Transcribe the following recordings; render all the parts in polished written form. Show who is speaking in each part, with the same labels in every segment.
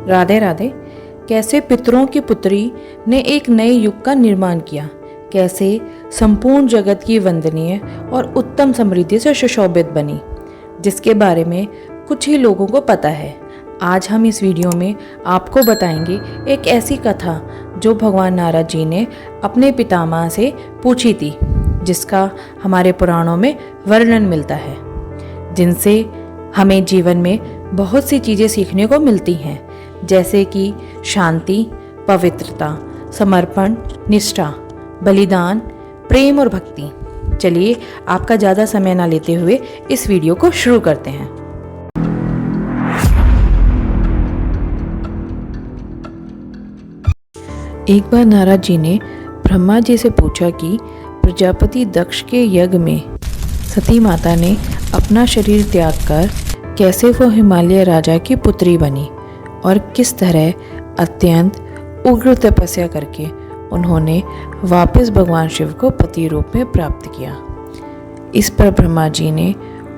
Speaker 1: राधे राधे। कैसे पितरों की पुत्री ने एक नए युग का निर्माण किया, कैसे संपूर्ण जगत की वंदनीय और उत्तम समृद्धि से सुशोभित बनी, जिसके बारे में कुछ ही लोगों को पता है। आज हम इस वीडियो में आपको बताएंगे एक ऐसी कथा जो भगवान नारद जी ने अपने पितामह से पूछी थी, जिसका हमारे पुराणों में वर्णन मिलता है, जिनसे हमें जीवन में बहुत सी चीज़ें सीखने को मिलती हैं, जैसे कि शांति, पवित्रता, समर्पण, निष्ठा, बलिदान, प्रेम और भक्ति। चलिए आपका ज़्यादा समय ना लेते हुए इस वीडियो को शुरू करते हैं। एक बार नारद जी ने ब्रह्मा जी से पूछा कि प्रजापति दक्ष के यज्ञ में सती माता ने अपना शरीर त्याग कर कैसे वो हिमालय राजा की पुत्री बनी और किस तरह अत्यंत उग्र तपस्या करके उन्होंने वापस भगवान शिव को पति रूप में प्राप्त किया। इस पर ब्रह्मा जी ने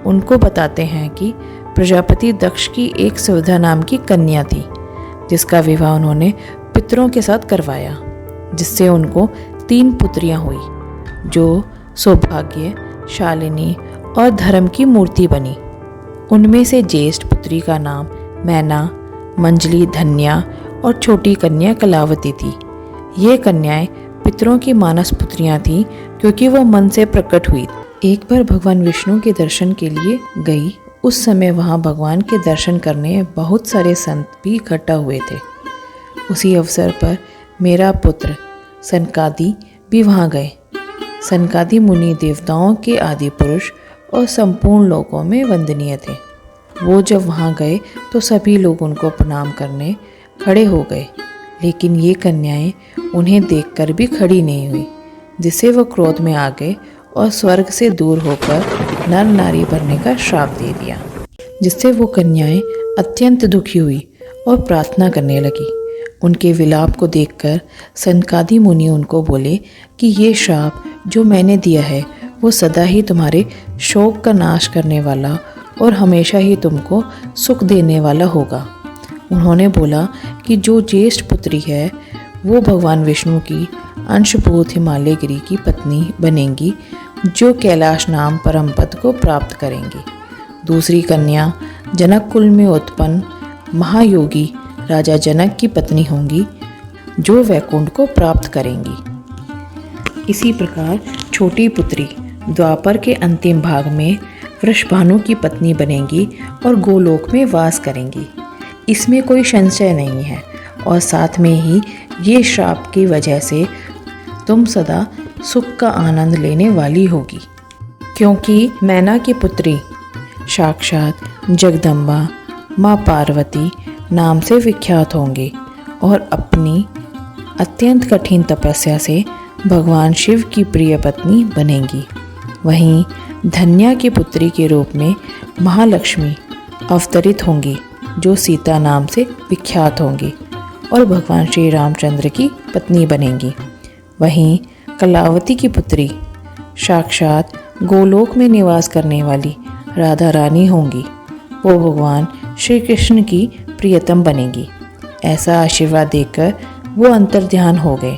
Speaker 1: उनको बताते हैं कि प्रजापति दक्ष की एक सुविधा नाम की कन्या थी, जिसका विवाह उन्होंने पितरों के साथ करवाया, जिससे उनको 3 पुत्रियां हुई, जो सौभाग्य, शालिनी और धर्म की मूर्ति बनी। उनमें से ज्येष्ठ पुत्री का नाम मैना, मंजली, धन्या और छोटी कन्या कलावती थी। ये कन्याएं पितरों की मानस पुत्रियां थीं, क्योंकि वो मन से प्रकट हुई। एक बार भगवान विष्णु के दर्शन के लिए गई। उस समय वहाँ भगवान के दर्शन करने बहुत सारे संत भी इकट्ठा हुए थे। उसी अवसर पर मेरा पुत्र सनकादि भी वहाँ गए। सनकादि मुनि देवताओं के आदि पुरुष और संपूर्ण लोकों में वंदनीय थे। वो जब वहाँ गए तो सभी लोग उनको प्रणाम करने खड़े हो गए, लेकिन ये कन्याएं उन्हें देखकर भी खड़ी नहीं हुई, जिससे वो क्रोध में आ गए और स्वर्ग से दूर होकर नर नारी बनने का श्राप दे दिया, जिससे वो कन्याएं अत्यंत दुखी हुई और प्रार्थना करने लगी। उनके विलाप को देखकर सनकादि मुनि उनको बोले कि ये श्राप जो मैंने दिया है वो सदा ही तुम्हारे शोक का नाश करने वाला और हमेशा ही तुमको सुख देने वाला होगा। उन्होंने बोला कि जो ज्येष्ठ पुत्री है वो भगवान विष्णु की अंशभूत हिमालय गिरी की पत्नी बनेंगी, जो कैलाश नाम परम पद को प्राप्त करेंगी। दूसरी कन्या जनक कुल में उत्पन्न महायोगी राजा जनक की पत्नी होंगी, जो वैकुंठ को प्राप्त करेंगी। इसी प्रकार छोटी पुत्री द्वापर के अंतिम भाग में वृषभानु की पत्नी बनेंगी और गोलोक में वास करेंगी। इसमें कोई संशय नहीं है, और साथ में ही ये श्राप की वजह से तुम सदा सुख का आनंद लेने वाली होगी, क्योंकि मैना की पुत्री साक्षात जगदम्बा माँ पार्वती नाम से विख्यात होंगे और अपनी अत्यंत कठिन तपस्या से भगवान शिव की प्रिय पत्नी बनेंगी। वहीं धन्या की पुत्री के रूप में महालक्ष्मी अवतरित होंगी, जो सीता नाम से विख्यात होंगी और भगवान श्री रामचंद्र की पत्नी बनेंगी। वहीं कलावती की पुत्री साक्षात गोलोक में निवास करने वाली राधा रानी होंगी। वो भगवान श्री कृष्ण की प्रियतम बनेगी। ऐसा आशीर्वाद देकर वो अंतर्ध्यान हो गए।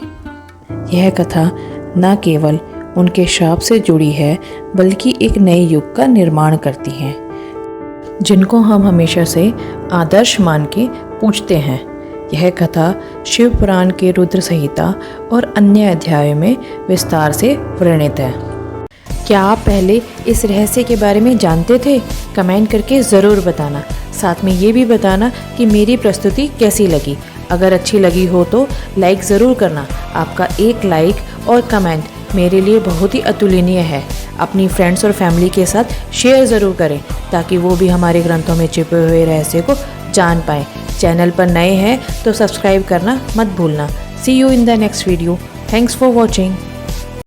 Speaker 1: यह कथा न केवल उनके श्राप से जुड़ी है, बल्कि एक नए युग का निर्माण करती है, जिनको हम हमेशा से आदर्श मान के पूछते हैं। यह कथा शिव पुराण के रुद्र संहिता और अन्य अध्यायों में विस्तार से वर्णित है। क्या आप पहले इस रहस्य के बारे में जानते थे? कमेंट करके ज़रूर बताना। साथ में ये भी बताना कि मेरी प्रस्तुति कैसी लगी। अगर अच्छी लगी हो तो लाइक ज़रूर करना। आपका एक लाइक और कमेंट मेरे लिए बहुत ही अतुलनीय है। अपनी फ्रेंड्स और फैमिली के साथ शेयर ज़रूर करें, ताकि वो भी हमारे ग्रंथों में छिपे हुए रहस्य को जान पाएँ। चैनल पर नए हैं तो सब्सक्राइब करना मत भूलना। See you in the next video. Thanks for watching.